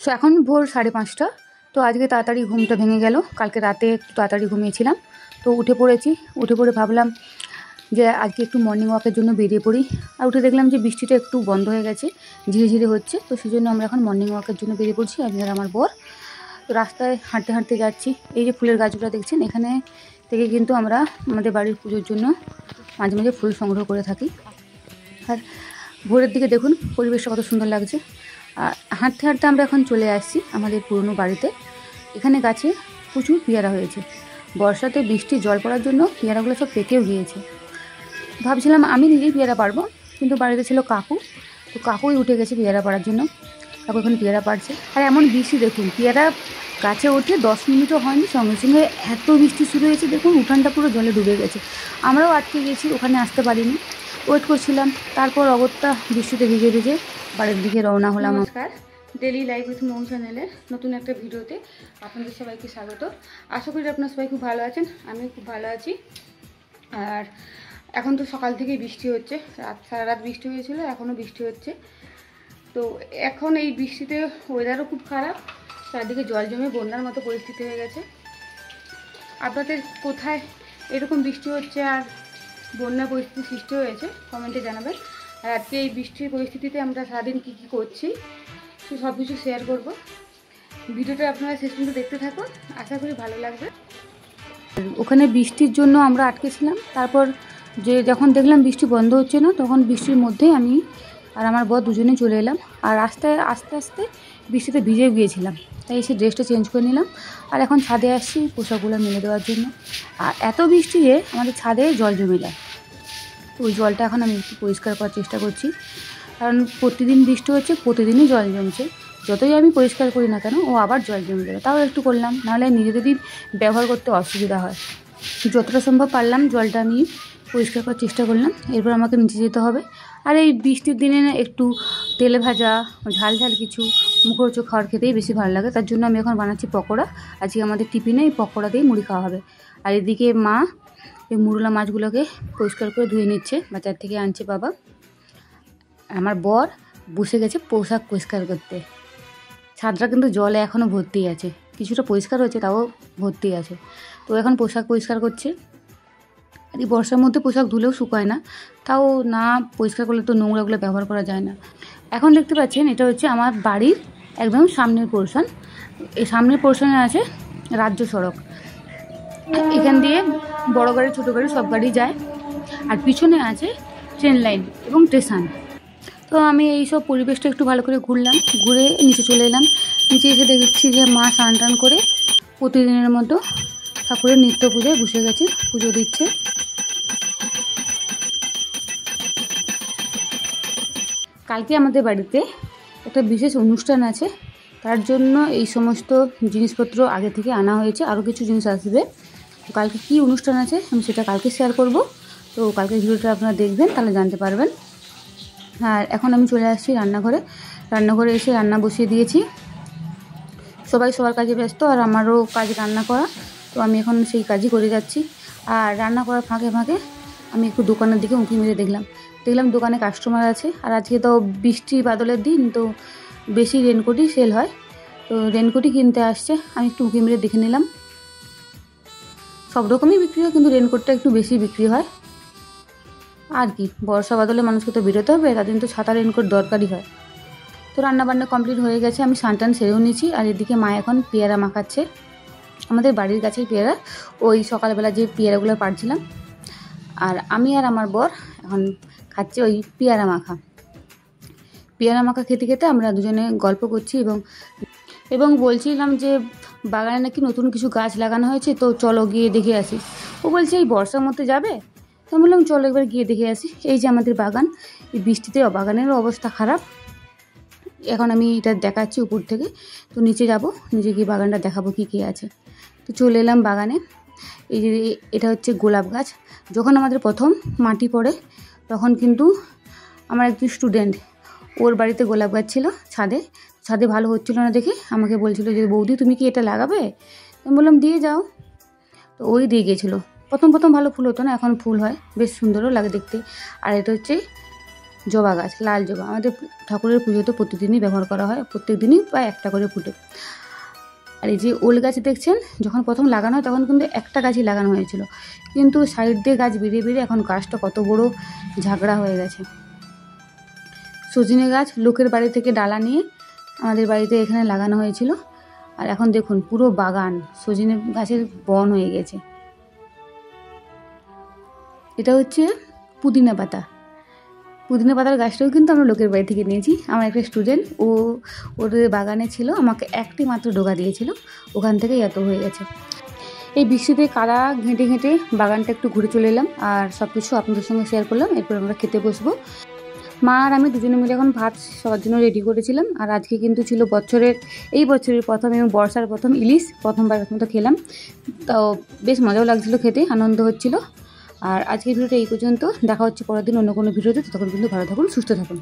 So এখন ভোর 5:30। তো আজকে তাড়াতাড়ি ঘুমটা ভেঙে গেল। কালকে রাতে একটু তাড়াতাড়ি ঘুমিয়েছিলাম, তো উঠে পড়েছি। উঠে পড়ে ভাবলাম যে আজকে একটু মর্নিং ওয়াকের জন্য বেরিয়ে পড়ি। আর উঠে দেখলাম যে বৃষ্টিটা একটু বন্ধ হয়ে গেছে, ধীরে ধীরে হচ্ছে। তো সেই জন্য আমরা এখন মর্নিং ওয়াকের জন্য বেরিয়ে পড়ছি, আমি আর আমার বর। তো রাস্তায় হাঁটতে হাঁটতে যাচ্ছি। এই যে ফুলের গাছগুলো দেখছেন, এখানে থেকে কিন্তু আমরা আমাদের বাড়ির পুজোর জন্য মাঝে মাঝে ফুল সংগ্রহ করে থাকি। আর ভোরের দিকে দেখুন পরিবেশটা কত সুন্দর লাগছে। আর হাঁটতে হাঁটতে আমরা এখন চলে আসছি আমাদের পুরনো বাড়িতে। এখানে গাছে প্রচুর পেয়ারা হয়েছে। বর্ষাতে বৃষ্টি জল পড়ার জন্য পেয়ারাগুলো সব পেকেও গিয়েছে। ভাবছিলাম আমি নিজেই পেয়ারা পারবো, কিন্তু বাড়িতে ছিল কাকু। তো কাকুই উঠে গেছে পেয়ারা পাড়ার জন্য। কাকু এখন পেয়ারা পাড়ছে। আর এমন বৃষ্টি দেখুন, পেয়ারা গাছে ওঠে 10 মিনিটও হয়নি, সঙ্গে সঙ্গে এত বৃষ্টি শুরু হয়েছে। দেখুন উঠানটা পুরো জলে ডুবে গেছে। আমরাও আটকে গেছি, ওখানে আসতে পারিনি, ওয়েট করছিলাম। তারপর অগত্যা বৃষ্টিতে ভিজে ভিজে বাড়ির দিকে রওনা হলাম। নমস্কার, ডেলি লাইফ উইথ মৌ চ্যানেলের নতুন একটা ভিডিওতে আপনাদের সবাইকে স্বাগত। আশা করি আপনারা সবাই খুব ভালো আছেন, আমিও খুব ভালো আছি। আর এখন তো সকাল থেকেই বৃষ্টি হচ্ছে, সারা রাত বৃষ্টি হয়েছিল, এখনও বৃষ্টি হচ্ছে। তো এখন এই বৃষ্টিতে ওয়েদারও খুব খারাপ, চারদিকে জল জমে বন্যার মতো পরিস্থিতি হয়ে গেছে। আপনাদের কোথায় এরকম বৃষ্টি হচ্ছে আর বন্যা পরিস্থিতি সৃষ্টি হয়েছে কমেন্টে জানাবেন। আর আজকে এই বৃষ্টির পরিস্থিতিতে আমরা সারাদিন কী কী করছি সব কিছু শেয়ার করব। ভিডিওটা আপনারা শেষ পর্যন্ত দেখতে থাকুন, আশা করি ভালো লাগবে। ওখানে বৃষ্টির জন্য আমরা আটকেছিলাম। তারপর যখন দেখলাম বৃষ্টি বন্ধ হচ্ছে না, তখন বৃষ্টির মধ্যেই আমি আর আমার বর দুজনেই চলে এলাম। আর রাস্তায় আস্তে আস্তে বৃষ্টিতে ভিজে গিয়েছিলাম, তাই এসে ড্রেসটা চেঞ্জ করে নিলাম। আর এখন ছাদে আসছি পোশাকগুলো মেলে দেওয়ার জন্য। আর এত বৃষ্টি যে আমাদের ছাদে জল জমে যায়, ওই জলটা এখন আমি একটু পরিষ্কার করার চেষ্টা করছি। কারণ প্রতিদিন বৃষ্টি হচ্ছে, প্রতিদিনই জল জমছে। যতই আমি পরিষ্কার করি না কেন, ও আবার জল জমে যাবে। তাও একটু করলাম, নাহলে নিজেদেরই ব্যবহার করতে অসুবিধা হয়। যতটা সম্ভব পারলাম জলটা আমি পরিষ্কার করার চেষ্টা করলাম। এরপর আমাকে নিচে যেতে হবে। আর এই বৃষ্টির দিনে না একটু তেলে ভাজা ঝাল ঝাল কিছু মুখরোচক খাবার খেতেই বেশি ভালো লাগে। তার জন্য আমি এখন বানাচ্ছি পকোড়া। আজকে আমাদের টিফিনে এই পকোড়া দিয়ে মুড়ি খাওয়া হবে। আর এদিকে মা এই মুরলা মাছগুলোকে পরিষ্কার করে ধুয়ে নিচ্ছে, বাজার থেকে আনছে বাবা। আমার বর বসে গেছে পোশাক পরিষ্কার করতে। ছাদটা কিন্তু জলে এখনও ভর্তি আছে, কিছুটা পরিষ্কার হয়েছে তাও ভর্তি আছে। তো এখন পোশাক পরিষ্কার করছে। আর এই বর্ষার মধ্যে পোশাক ধুলেও শুকায় না, তাও না পরিষ্কার করলে তো নোংরাগুলো ব্যবহার করা যায় না। এখন দেখতে পাচ্ছেন এটা হচ্ছে আমার বাড়ির একদম সামনের পোর্শন। এই সামনের পোর্শনে আছে রাজ্য সড়ক। এখান দিয়ে বড় গাড়ি ছোটো গাড়ি সব গাড়ি যায়। আর পিছনে আছে ট্রেন লাইন এবং স্টেশন। তো আমি এই সব পরিবেশটা একটু ভালো করে ঘুরলাম, ঘুরে নিচে চলে এলাম। নিচে এসে দেখছি যে মা স্নান টান করে প্রতিদিনের মতো ঠাকুরের নিত্য পুজোয় বসে গেছে, পুজো দিচ্ছে। কালকে আমাদের বাড়িতে একটা বিশেষ অনুষ্ঠান আছে, তার জন্য এই সমস্ত জিনিসপত্র আগে থেকে আনা হয়েছে। আরও কিছু জিনিস আসবে। তো কালকে কী অনুষ্ঠান আছে আমি সেটা কালকে শেয়ার করব। তো কালকে ভিডিওটা আপনারা দেখবেন, তাহলে জানতে পারবেন। আর এখন আমি চলে আসছি রান্নাঘরে। রান্নাঘরে এসে রান্না বসিয়ে দিয়েছি। সবাই সবার কাজে ব্যস্ত, আর আমারও কাজ রান্না করা। তো আমি এখন সেই কাজই করে যাচ্ছি। আর রান্না করার ফাঁকে ফাঁকে আমি একটু দোকানের দিকে উঁকি মেরে দেখলাম দোকানে কাস্টমার আছে। আর আজকে তো বৃষ্টি বাদলের দিন, তো বেশি রেনকোটই সেল হয়। তো রেনকোটই কিনতে আসছে। আমি একটু উঁকি মেরে দেখে নিলাম। সব রকমই বিক্রি হয়, কিন্তু রেনকোটটা একটু বেশি বিক্রি হয়। আর কি, বর্ষা বাদলে মানুষকে তো বেরোতে হবে, তার জন্য তো ছাতা রেনকোট দরকারই হয়। তো রান্নাবান্না কমপ্লিট হয়ে গেছে, আমি স্নান সেরেও নিয়েছি। আর এদিকে মা এখন পেয়ারা মাখাচ্ছে, আমাদের বাড়ির গাছের পেয়ারা। ওই সকালবেলা যে পেয়ারাগুলো পাড়ছিলাম, আর আমি আর আমার বর এখন খাচ্ছি ওই পেয়ারা মাখা। পেয়ারা মাখা খেতে খেতে আমরা দুজনে গল্প করছি এবং বলছিলাম যে বাগানে নাকি নতুন কিছু গাছ লাগানো হয়েছে, তো চলো গিয়ে দেখে আসি। ও বলছে এই বর্ষার মধ্যে যাবে? তো বললাম চলো একবার গিয়ে দেখে আসি। এই যে আমাদের বাগান, এই বৃষ্টিতে বাগানেরও অবস্থা খারাপ। এখন আমি এটা দেখাচ্ছি উপর থেকে, তো নিচে যাব, নিচে গিয়ে বাগানটা দেখাবো কী কী আছে। তো চলে এলাম বাগানে। এই যে এটা হচ্ছে গোলাপ গাছ। যখন আমাদের প্রথম মাটি পড়ে, তখন কিন্তু আমার একজন স্টুডেন্ট, ওর বাড়িতে গোলাপ গাছ ছিল ছাদে ভালো হচ্ছিল না দেখে আমাকে বলছিল যে বৌদি তুমি কি এটা লাগাবে? আমি বললাম দিয়ে যাও। তো ওই দিয়ে গিয়েছিলো। প্রথম ভালো ফুল হতো না, এখন ফুল হয়, বেশ সুন্দরও লাগে দেখতে। আর এটা হচ্ছে জবা গাছ, লাল জবা। আমাদের ঠাকুরের পুজোতে প্রতিদিনই ব্যবহার করা হয়, প্রত্যেক দিনই প্রায় একটা করে ফুটে। আর এই যে ওল গাছ দেখছেন, যখন প্রথম লাগানো হয় তখন কিন্তু একটা গাছই লাগানো হয়েছিল, কিন্তু সাইড দিয়ে গাছ বেরিয়ে বেরিয়ে এখন গাছটা কত বড় ঝাঁকড়া হয়ে গেছে। সজনে গাছ লোকের বাড়ি থেকে ডালা নিয়ে আমাদের বাড়িতে এখানে লাগানো হয়েছিল, আর এখন দেখুন পুরো বাগান সজনে গাছের বন হয়ে গেছে। এটা হচ্ছে পুদিনা পাতা। পুদিনা পাতার গাছটাও কিন্তু আমরা লোকের বাড়ি থেকে নিয়েছি। আমার একটা স্টুডেন্ট, ওর বাগানে ছিল, আমাকে একটি মাত্র ডোগা দিয়েছিল, ওখান থেকেই এত হয়ে গেছে। এই বৃষ্টিতে কাদা ঘেঁটে ঘেঁটে বাগানটা একটু ঘুরে চলে এলাম, আর সব কিছু আপনাদের সঙ্গে শেয়ার করলাম। এরপর আমরা খেতে বসবো। মা আর আমি দুজনে মিলে এখন ভাত সবার জন্য রেডি করেছিলাম। আর আজকে কিন্তু ছিল এই বছরের প্রথম এবং বর্ষার প্রথম ইলিশ, প্রথমবার মতো খেলাম, তো বেশ মজাও লাগছিলো খেতে, আনন্দ হচ্ছিল। আর আজকের ভিডিওটা এই পর্যন্ত, দেখা হচ্ছে পরের দিন অন্য কোনো ভিডিওতে। ততক্ষণ কিন্তু ভালো থাকুন, সুস্থ থাকুন।